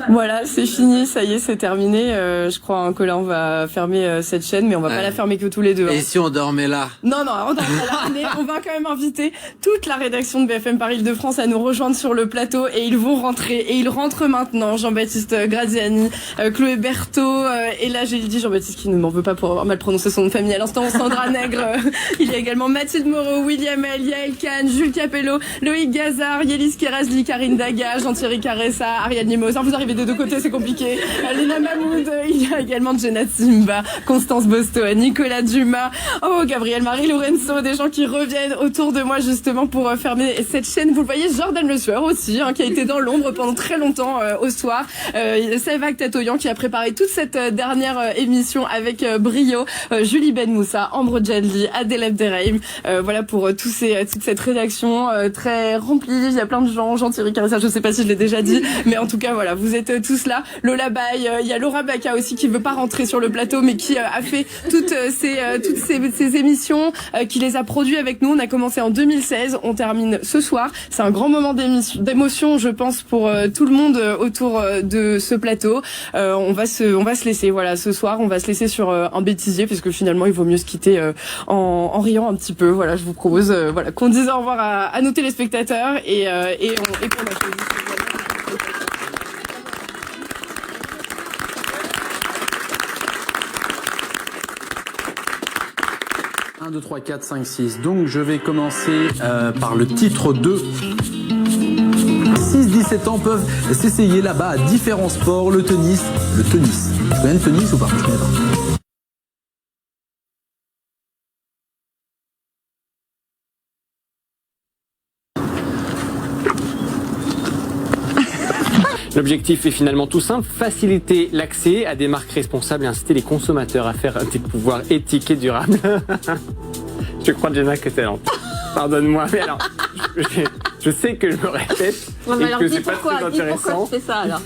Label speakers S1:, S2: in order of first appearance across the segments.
S1: Voilà, c'est fini, ça y est, c'est terminé. Je crois hein, que là, on va fermer cette chaîne, mais on va pas la fermer que tous les deux.
S2: Et si on dormait là?
S1: Non, on dormait là, mais on va quand même inviter toute la rédaction de BFM Paris Île-de-France à nous rejoindre sur le plateau et ils vont rentrer. Et ils rentrent maintenant. Jean-Baptiste Graziani, Chloé Berthaud, et là, j'ai dit Jean-Baptiste qui ne m'en veut pas pour avoir mal prononcé son nom de famille à l'instant, Sandra Nègre. Il y a également Mathilde Moreau, William L, Yael Kahn, Jules Capello, Loïc Gazard, Yélis Kerazli, Karine Daga, Jean-Thierry Caressa, Ariane Limousin. Vous arrivez des deux côtés, c'est compliqué. Léna Mahmoud, il y a également Jenna Simba, Constance Bosto, Nicolas Dumas, Gabriel Marie Lorenzo, des gens qui reviennent autour de moi justement pour fermer cette chaîne. Vous le voyez, Jordan Le Sueur aussi, qui a été dans l'ombre pendant très longtemps au soir. Sevak Tatoyan qui a préparé toute cette dernière émission avec brio. Julie Ben Moussa, Ambre Djadli, Adèle Abderrahim. Voilà pour toute cette rédaction très remplie. Il y a plein de gens, Jean-Thierry Caressa, je sais pas si je l'ai déjà dit, mais en tout cas voilà, vous êtes tous là. Lola Baye, il y a Laura Baca aussi qui veut pas rentrer sur le plateau, mais qui a fait toutes ces émissions, qui les a produits avec nous. On a commencé en 2016, on termine ce soir. C'est un grand moment d'émotion, je pense, pour tout le monde autour de ce plateau. On va se laisser, voilà, ce soir, on va se laisser sur un bêtisier, puisque finalement, il vaut mieux se quitter en riant un petit peu. Voilà, je vous propose, voilà, qu'on dise au revoir à nos téléspectateurs et qu'on applaudisse.
S3: 1, 2, 3, 4, 5, 6. Donc je vais commencer par le titre 2. 6-17 ans peuvent s'essayer là-bas à différents sports. Le tennis. Tu connais le tennis ou pas? Je connais pas.
S4: L'objectif est finalement tout simple, faciliter l'accès à des marques responsables et inciter les consommateurs à faire des pouvoirs éthiques et durables. Je crois, Jenna, que t'es lente. Pardonne-moi, mais alors, je sais que je me répète et que c'est pas très intéressant.
S1: Pourquoi tu fais ça alors?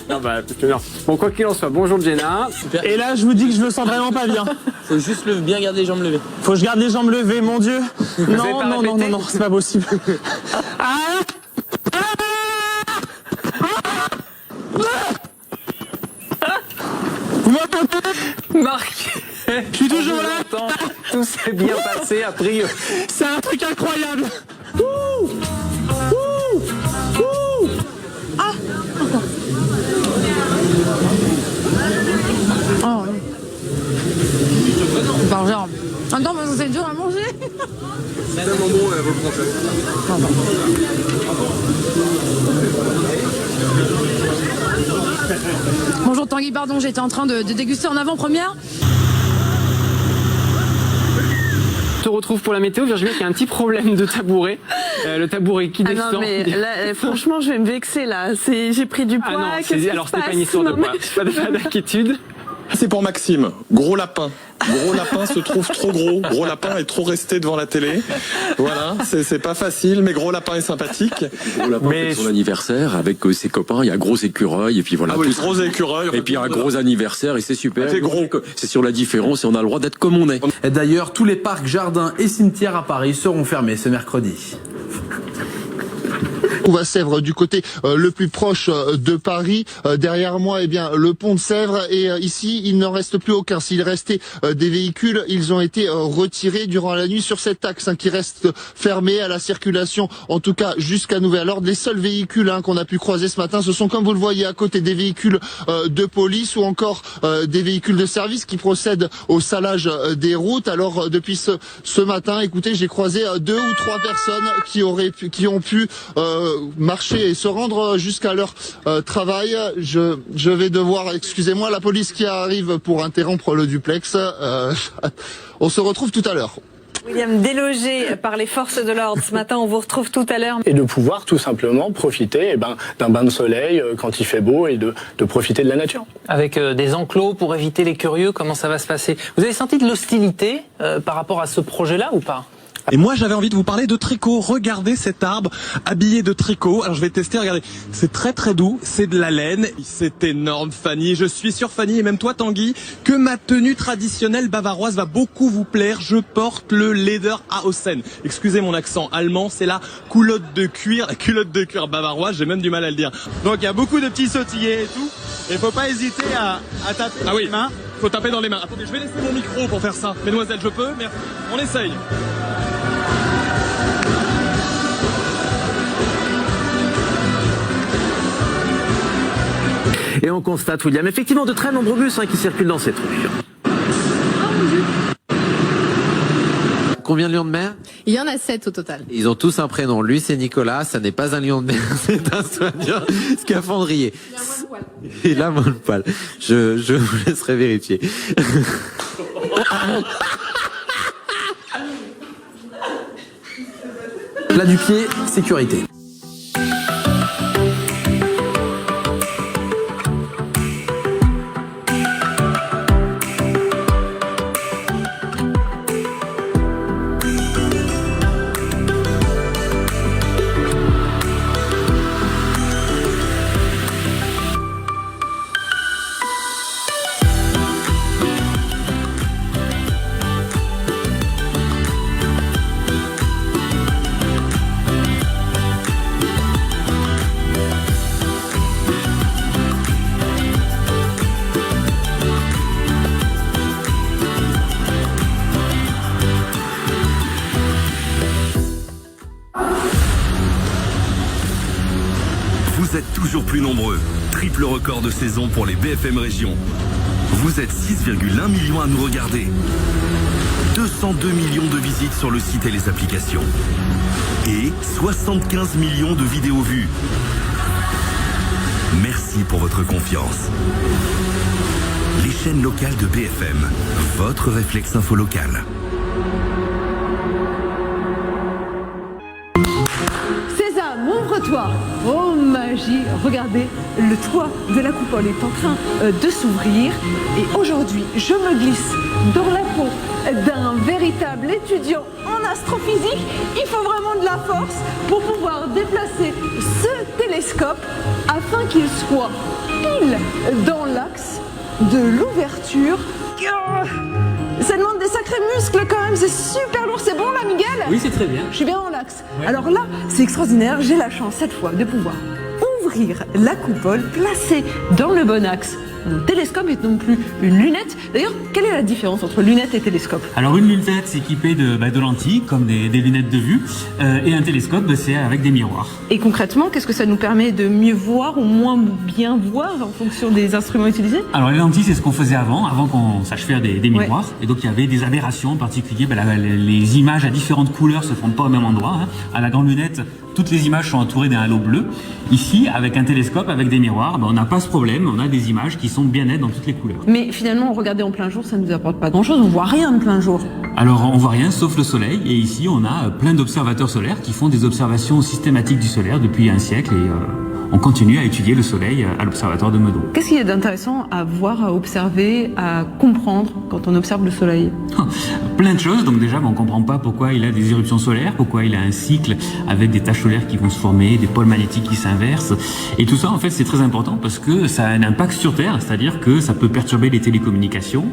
S4: Non, bah, parce que non. Bon, quoi qu'il en soit, bonjour Jenna.
S5: Super. Et là, je vous dis que je me sens vraiment pas bien.
S2: Faut juste bien garder les jambes levées.
S5: Faut que je garde les jambes levées, mon Dieu. Non, c'est pas possible. Vous m'entendez?
S4: Marc,
S5: je suis toujours là.
S4: Tout s'est bien passé, a priori.
S5: C'est un truc incroyable.
S6: Par genre. Attends, parce que c'est dur à manger.
S7: C'est tellement bon la vol française.
S6: Bonjour Tanguy, pardon, j'étais en train de déguster en avant-première.
S4: On se retrouve pour la météo. Virginie, il y a un petit problème de tabouret. Le tabouret qui descend.
S1: Non, mais là, franchement, je vais me vexer là. J'ai pris du poids.
S4: Ah non, alors c'était pas une histoire de poids. Pas d'inquiétude.
S7: C'est pour Maxime. Gros lapin. Gros lapin se trouve trop gros. Gros lapin est trop resté devant la télé. Voilà, c'est pas facile, mais gros lapin est sympathique.
S8: Gros lapin fête son anniversaire avec ses copains. Il y a gros écureuil et puis voilà.
S7: Ah oui, gros écureuil.
S8: Et puis un gros anniversaire et c'est super.
S7: C'est gros.
S8: C'est sur la différence et on a le droit d'être comme on est.
S3: Et d'ailleurs, tous les parcs, jardins et cimetières à Paris seront fermés ce mercredi.
S9: On va Sèvres du côté le plus proche de Paris. Derrière moi, eh bien, le pont de Sèvres. Et ici, il n'en reste plus aucun. S'il restait des véhicules, ils ont été retirés durant la nuit sur cet axe qui reste fermé à la circulation, en tout cas jusqu'à nouvel ordre. Les seuls véhicules qu'on a pu croiser ce matin, ce sont, comme vous le voyez à côté, des véhicules de police ou encore des véhicules de service qui procèdent au salage des routes. Alors, depuis ce matin, écoutez, j'ai croisé 2 ou 3 personnes qui ont pu marcher et se rendre jusqu'à leur travail. Je vais devoir, excusez-moi, la police qui arrive pour interrompre le duplex. On se retrouve tout à l'heure.
S1: William, délogé par les forces de l'ordre ce matin, on vous retrouve tout à l'heure.
S5: Et de pouvoir tout simplement profiter d'un bain de soleil quand il fait beau et de profiter de la nature.
S10: Avec des enclos pour éviter les curieux, comment ça va se passer? Vous avez senti de l'hostilité par rapport à ce projet-là ou pas?
S7: Et moi, j'avais envie de vous parler de tricot. Regardez cet arbre habillé de tricot. Alors, je vais tester, regardez. C'est très très doux, c'est de la laine. C'est énorme, Fanny. Je suis sûr, Fanny, et même toi, Tanguy, que ma tenue traditionnelle bavaroise va beaucoup vous plaire. Je porte le Lederhosen. Excusez mon accent allemand, c'est la culotte de cuir bavaroise, j'ai même du mal à le dire. Donc, il y a beaucoup de petits sautillés et tout. Et faut pas hésiter à taper dans les mains. Faut taper dans les mains. Attendez, je vais laisser mon micro pour faire ça. Mesdemoiselles, je peux? Merci. On essaye.
S2: Et on constate, William, effectivement de très nombreux bus qui circulent dans cette rue.
S3: Combien de lions de mer?
S6: Il y en a 7 au total.
S3: Ils ont tous un prénom. Lui, c'est Nicolas. Ça n'est pas un lion de mer, c'est un soigneur scaphandrier. Il a moins de poils. Je vous laisserai vérifier. Plat du pied, sécurité.
S11: Vous êtes toujours plus nombreux. Triple record de saison pour les BFM Régions. Vous êtes 6,1 millions à nous regarder. 202 millions de visites sur le site et les applications. Et 75 millions de vidéos vues. Merci pour votre confiance. Les chaînes locales de BFM. Votre réflexe info local.
S12: Ouvre-toi. Oh magie, regardez, le toit de la coupole est en train de s'ouvrir et aujourd'hui je me glisse dans la peau d'un véritable étudiant en astrophysique. Il faut vraiment de la force pour pouvoir déplacer ce télescope afin qu'il soit pile dans l'axe de l'ouverture. Ça demande des sacrés muscles quand même, c'est super lourd, c'est bon là Miguel?
S4: Oui, c'est très bien.
S12: Je suis bien en l'axe.
S4: Ouais.
S12: Alors là, c'est extraordinaire, j'ai la chance cette fois de pouvoir ouvrir la coupole, placer dans le bon axe mon télescope et non plus une lunette. D'ailleurs, quelle est la différence entre lunette et télescope?
S13: Alors une lunette c'est équipée de lentilles, comme des lunettes de vue, et un télescope c'est avec des miroirs.
S12: Et concrètement, qu'est-ce que ça nous permet de mieux voir ou moins bien voir en fonction des instruments utilisés?
S13: Alors les lentilles c'est ce qu'on faisait avant qu'on sache faire des miroirs, et donc il y avait des aberrations en particulier, les images à différentes couleurs se font pas au même endroit. À la grande lunette, toutes les images sont entourées d'un halo bleu. Ici, avec un télescope, avec des miroirs, on n'a pas ce problème, on a des images qui sont bien nettes dans toutes les couleurs.
S12: Mais finalement, regarder en plein jour, ça ne nous apporte pas grand-chose, on voit rien en plein jour.
S13: Alors on voit rien sauf le soleil, et ici on a plein d'observateurs solaires qui font des observations systématiques du solaire depuis un siècle, et on continue à étudier le soleil à l'observatoire de Meudon.
S12: Qu'est-ce qu'il y a d'intéressant à voir, à observer, à comprendre quand on observe le soleil?
S13: Plein de choses. Donc déjà, on ne comprend pas pourquoi il a des éruptions solaires, pourquoi il a un cycle avec des taches solaires qui vont se former, des pôles magnétiques qui s'inversent. Et tout ça, en fait, c'est très important parce que ça a un impact sur Terre, c'est-à-dire que ça peut perturber les télécommunications.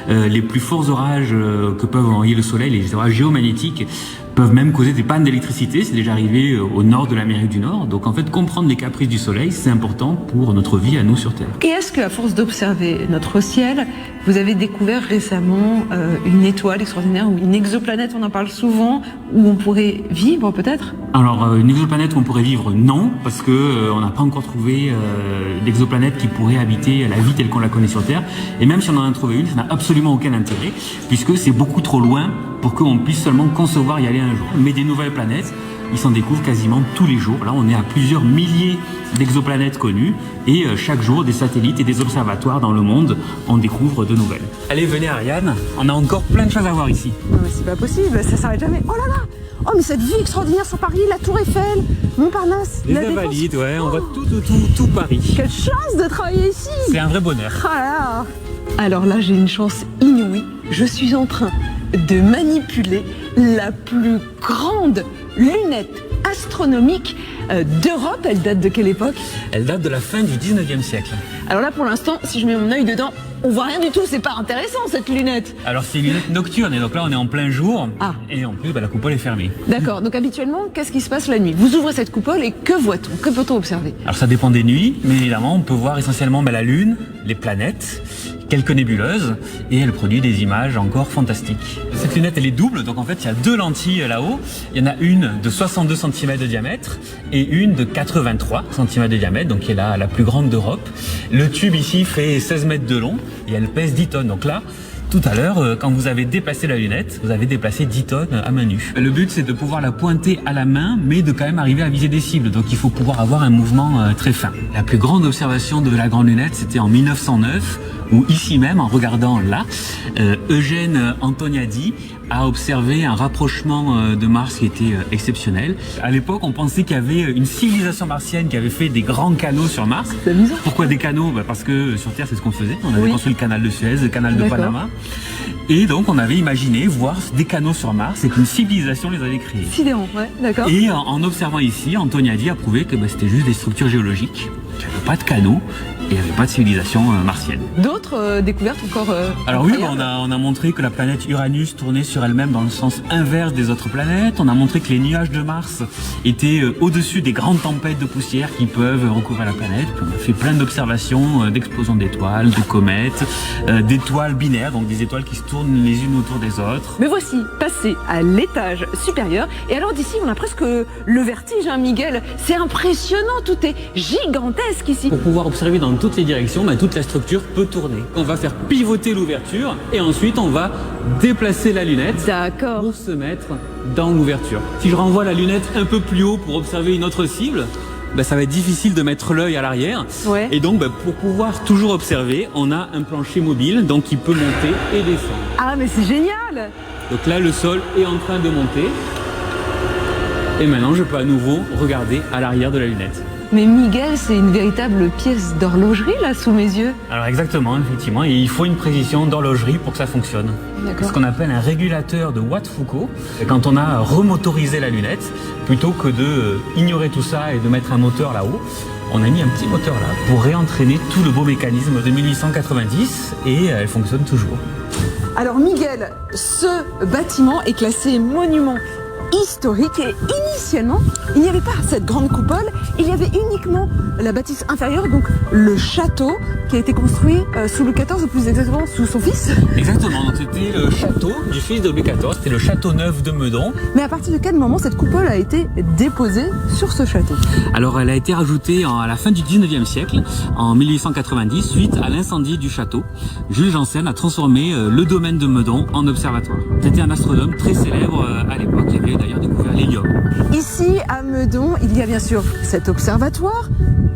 S13: Les plus forts orages que peuvent envoyer le soleil, les orages géomagnétiques, peuvent même causer des pannes d'électricité. C'est déjà arrivé au nord de l'Amérique du Nord. Donc en fait, comprendre les caprices du soleil, c'est important pour notre vie à nous sur Terre.
S12: Et est-ce qu'à force d'observer notre ciel, vous avez découvert récemment une étoile extraordinaire ou une exoplanète, on en parle souvent, où on pourrait vivre peut-être?
S13: Alors une exoplanète où on pourrait vivre, non, parce que on n'a pas encore trouvé d'exoplanète qui pourrait habiter la vie telle qu'on la connaît sur Terre. Et même si on en a trouvé une, ça n'a absolument aucun intérêt, puisque c'est beaucoup trop loin pour qu'on puisse seulement concevoir y aller un jour. Mais des nouvelles planètes, ils s'en découvrent quasiment tous les jours. Là, on est à plusieurs milliers d'exoplanètes connues, et chaque jour, des satellites et des observatoires dans le monde en découvrent de nouvelles. Allez, venez Ariane, on a encore plein de choses à voir ici.
S12: Non mais c'est pas possible, ça s'arrête jamais. Oh là là! Oh mais cette vue extraordinaire sur Paris, la Tour Eiffel, Montparnasse,
S13: les
S12: la Défense.
S13: Invalides, ouais, on voit tout Paris.
S12: Quelle chance de travailler ici!
S13: C'est un vrai bonheur.
S12: Ah là là. Alors là, j'ai une chance inouïe. Je suis en train de manipuler la plus grande lunette astronomique d'Europe. Elle date de quelle époque?
S13: Elle date de la fin du 19e siècle.
S12: Alors là, pour l'instant, si je mets mon œil dedans, on voit rien du tout. C'est pas intéressant, cette lunette.
S13: Alors c'est une lunette nocturne, et donc là on est en plein jour,
S12: Ah.
S13: et en plus la coupole est fermée.
S12: D'accord. Donc habituellement, qu'est-ce qui se passe la nuit? Vous ouvrez cette coupole et que voit-on? Que peut-on observer?
S13: Alors ça dépend des nuits, mais évidemment on peut voir essentiellement la Lune, les planètes, quelques nébuleuses, et elle produit des images encore fantastiques. Cette lunette elle est double, donc en fait il y a deux lentilles là-haut. Il y en a une de 62 cm de diamètre et une de 83 cm de diamètre, donc qui est la plus grande d'Europe. Le tube ici fait 16 mètres de long et elle pèse 10 tonnes. Donc là, tout à l'heure, quand vous avez déplacé la lunette, vous avez déplacé 10 tonnes à main nue. Le but, c'est de pouvoir la pointer à la main, mais de quand même arriver à viser des cibles. Donc il faut pouvoir avoir un mouvement très fin. La plus grande observation de la grande lunette, c'était en 1909, où ici même, en regardant là, Eugène Antoniadi a observé un rapprochement de Mars qui était exceptionnel. À l'époque, on pensait qu'il y avait une civilisation martienne qui avait fait des grands canaux sur Mars.
S12: C'est amusant.
S13: Pourquoi des canaux? Parce que sur Terre, c'est ce qu'on faisait. On avait construit le canal de Suez, le canal de
S12: D'accord.
S13: Panama. Et donc, on avait imaginé voir des canaux sur Mars et qu'une civilisation les avait créés.
S12: Sidérant, ouais, d'accord.
S13: Et en observant ici, Antoniadi a prouvé que c'était juste des structures géologiques, qu'il n'y avait pas de canaux et il n'y avait pas de civilisation martienne.
S12: D'autres découvertes encore
S13: Alors oui,
S12: incroyables?
S13: on a montré que la planète Uranus tournait sur elle-même dans le sens inverse des autres planètes. On a montré que les nuages de Mars étaient au-dessus des grandes tempêtes de poussière qui peuvent recouvrir la planète. Puis on a fait plein d'observations d'explosions d'étoiles, de comètes, d'étoiles binaires, donc des étoiles qui se tournent les unes autour des autres.
S12: Me voici passé à l'étage supérieur. Et alors d'ici, on a presque le vertige, hein, Miguel. C'est impressionnant, tout est gigantesque ici.
S13: Pour pouvoir observer dans toutes les directions, toute la structure peut tourner. On va faire pivoter l'ouverture et ensuite on va déplacer la lunette pour se mettre dans l'ouverture. Si je renvoie la lunette un peu plus haut pour observer une autre cible, ça va être difficile de mettre l'œil à l'arrière.
S12: Ouais.
S13: Et donc pour pouvoir toujours observer, on a un plancher mobile donc qui peut monter et descendre.
S12: Ah mais c'est génial!
S13: Donc là le sol est en train de monter. Et maintenant je peux à nouveau regarder à l'arrière de la lunette.
S12: Mais Miguel, c'est une véritable pièce d'horlogerie là sous mes yeux.
S13: Alors exactement, effectivement, et il faut une précision d'horlogerie pour que ça fonctionne. C'est ce qu'on appelle un régulateur de Watt-Foucault. Quand on a remotorisé la lunette, plutôt que de ignorer tout ça et de mettre un moteur là-haut, on a mis un petit moteur là pour réentraîner tout le beau mécanisme de 1890 et elle fonctionne toujours.
S12: Alors Miguel, ce bâtiment est classé monument historique et initialement, il n'y avait pas cette grande coupole, il y avait uniquement la bâtisse inférieure, donc le château qui a été construit sous Louis XIV, ou plus exactement sous son fils.
S13: Exactement, donc c'était le château du fils de Louis XIV, c'était le château neuf de Meudon.
S12: Mais à partir de quel moment cette coupole a été déposée sur ce château?
S13: Alors elle a été rajoutée à la fin du 19e siècle, en 1890, suite à l'incendie du château. Jules Janssen a transformé le domaine de Meudon en observatoire. C'était un astronome très célèbre à l'époque, qui avait d'ailleurs découvert l'hélium.
S12: Ici, à Meudon, il y a bien sûr cet observatoire,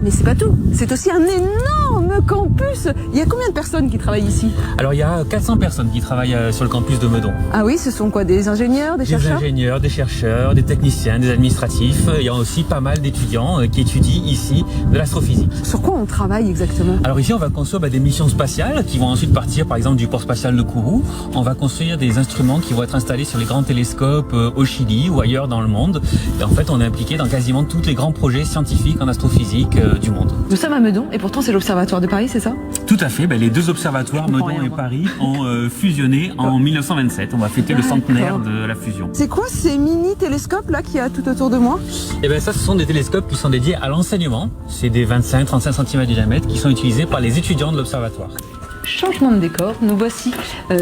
S12: mais c'est pas tout. C'est aussi un énorme campus. Il y a combien de personnes qui travaillent ici?
S13: Alors il y a 400 personnes qui travaillent sur le campus de Meudon.
S12: Ah oui, ce sont quoi? Des ingénieurs, des chercheurs?
S13: Des ingénieurs, des chercheurs, des techniciens, des administratifs. Il y a aussi pas mal d'étudiants qui étudient ici de l'astrophysique.
S12: Sur quoi on travaille exactement?
S13: Alors ici, on va construire des missions spatiales qui vont ensuite partir par exemple du port spatial de Kourou. On va construire des instruments qui vont être installés sur les grands télescopes au Chili ou ailleurs dans le monde. Et en fait, on est impliqué dans quasiment tous les grands projets scientifiques en astrophysique du monde.
S12: Nous sommes à Meudon et pourtant c'est l'Observatoire de Paris, c'est ça?
S13: Tout à fait, les deux observatoires, Meudon et Paris, ont fusionné en 1927. On va fêter le centenaire de la fusion.
S12: C'est quoi ces mini-télescopes là qu'il y a tout autour de moi?
S13: Eh bien ça, ce sont des télescopes qui sont dédiés à l'enseignement. C'est des 25-35 cm de diamètre qui sont utilisés par les étudiants de l'observatoire.
S12: Changement de décor, nous voici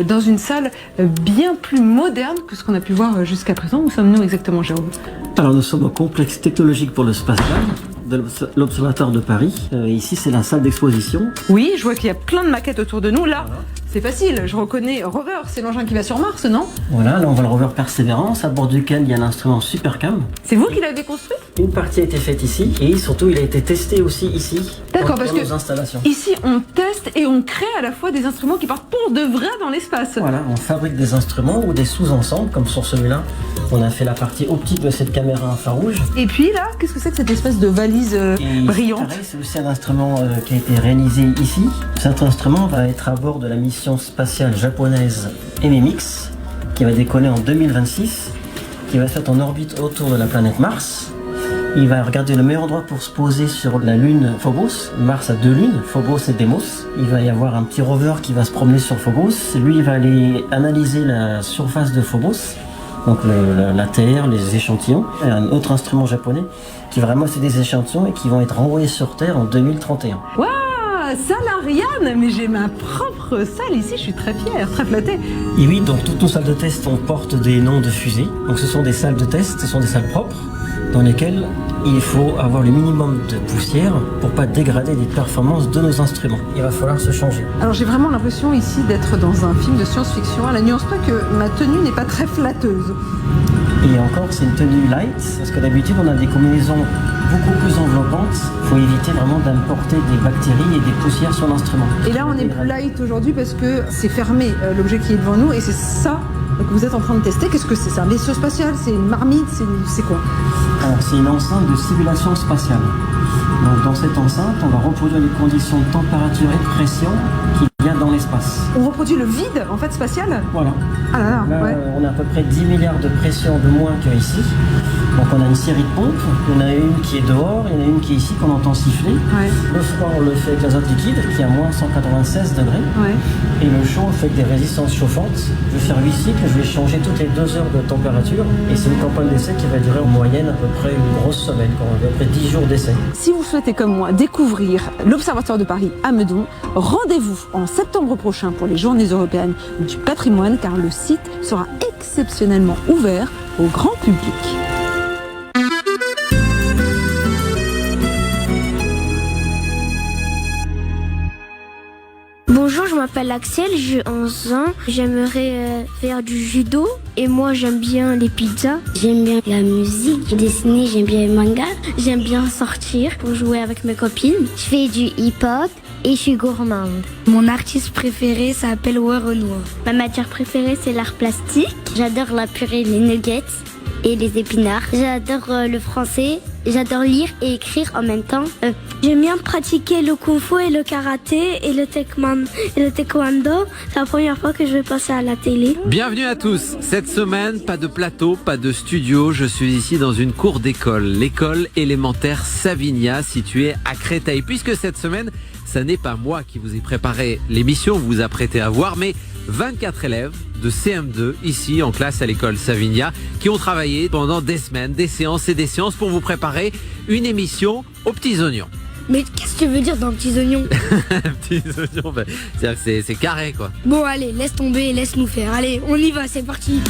S12: dans une salle bien plus moderne que ce qu'on a pu voir jusqu'à présent. Où sommes-nous exactement, Jérôme?
S14: Alors nous sommes au complexe technologique pour le spatial de l'Observatoire de Paris. Ici c'est la salle d'exposition.
S12: Oui, je vois qu'il y a plein de maquettes autour de nous. Là, c'est facile, je reconnais Rover, c'est l'engin qui va sur Mars, non?
S14: Voilà, là on voit le rover Persévérance, à bord duquel il y a l'instrument Supercam.
S12: C'est vous qui l'avez construit?
S14: Une partie a été faite ici et surtout il a été testé aussi ici.
S12: D'accord, parce
S14: nos
S12: que
S14: installations.
S12: ici on teste et on crée à la fois des instruments qui partent pour de vrai dans l'espace.
S14: Voilà, on fabrique des instruments ou des sous-ensembles, comme sur celui-là. On a fait la partie optique de cette caméra infrarouge.
S12: Et puis là, qu'est-ce que c'est que cette espèce de valise brillante?
S14: Pareil, c'est aussi un instrument qui a été réalisé ici. Cet instrument va être à bord de la mission spatiale japonaise MMX qui va décoller en 2026, qui va se mettre en orbite autour de la planète Mars. Il va regarder le meilleur endroit pour se poser sur la lune Phobos. Mars a 2 lunes, Phobos et Deimos. Il va y avoir un petit rover qui va se promener sur Phobos. Lui, il va aller analyser la surface de Phobos, donc la Terre, les échantillons. Et un autre instrument japonais qui va ramasser des échantillons et qui vont être renvoyés sur Terre en 2031.
S12: Waouh, salle Ariane, mais j'ai ma propre salle ici, je suis très fière, très flattée.
S14: Et oui, dans toutes nos salles de test, on porte des noms de fusées. Donc ce sont des salles de test, ce sont des salles propres, dans lesquelles il faut avoir le minimum de poussière pour pas dégrader les performances de nos instruments. Il va falloir se changer.
S12: Alors j'ai vraiment l'impression ici d'être dans un film de science-fiction, à la nuance près que ma tenue n'est pas très flatteuse.
S14: Et encore, c'est une tenue light, parce que d'habitude on a des combinaisons beaucoup plus enveloppantes. Il faut éviter vraiment d'importer des bactéries et des poussières sur l'instrument.
S12: Et là on est plus light aujourd'hui parce que c'est fermé, l'objet qui est devant nous, et c'est ça que vous êtes en train de tester. Qu'est-ce que c'est? C'est un vaisseau spatial? C'est une marmite? C'est quoi?
S14: Alors c'est une enceinte de simulation spatiale. Donc dans cette enceinte, on va reproduire les conditions de température et de pression qu'il y a dans l'espace.
S12: On reproduit le vide en fait spatial?
S14: Voilà.
S12: Ah là là, ouais.
S14: On a à peu près 10 milliards de pression de moins qu'ici. Donc on a une série de pompes. Il y en a une qui est dehors, il y en a une qui est ici qu'on entend siffler.
S12: Ouais.
S14: Le froid, on le fait avec l'azote liquide qui est à moins 196 degrés.
S12: Ouais.
S14: Et le chaud, on le fait avec des résistances chauffantes. Je vais faire 8 cycles, je vais changer toutes les 2 heures de température. Et c'est une campagne d'essai qui va durer en moyenne à peu près une grosse semaine, à peu près 10 jours d'essai.
S12: Si vous souhaitez comme moi découvrir l'Observatoire de Paris à Meudon, rendez-vous en septembre prochain pour les Journées européennes du patrimoine, car le site sera exceptionnellement ouvert au grand public.
S15: Bonjour, je m'appelle Axel, j'ai 11 ans. J'aimerais faire du judo et moi j'aime bien les pizzas. J'aime bien la musique, dessiner, j'aime bien les mangas. J'aime bien sortir pour jouer avec mes copines. Je fais du hip-hop et je suis gourmande. Mon artiste préféré s'appelle Renoir. Ma matière préférée c'est l'art plastique. J'adore la purée, les nuggets et les épinards. J'adore le français. J'adore lire et écrire en même temps. J'aime bien pratiquer le kung-fu et le karaté et le taekwondo. C'est la première fois que je vais passer à la télé.
S3: Bienvenue à tous. Cette semaine, pas de plateau, pas de studio. Je suis ici dans une cour d'école, l'école élémentaire Savinia, située à Créteil. Puisque cette semaine, ça n'est pas moi qui vous ai préparé l'émission, vous vous apprêtez à voir, mais 24 élèves de CM2 ici en classe à l'école Savinia qui ont travaillé pendant des semaines, des séances et des séances pour vous préparer une émission aux petits oignons.
S15: Mais qu'est-ce que tu veux dire dans petits oignons?
S3: Petits oignons, c'est carré quoi.
S15: Bon allez, laisse tomber et laisse nous faire. Allez, on y va, c'est parti.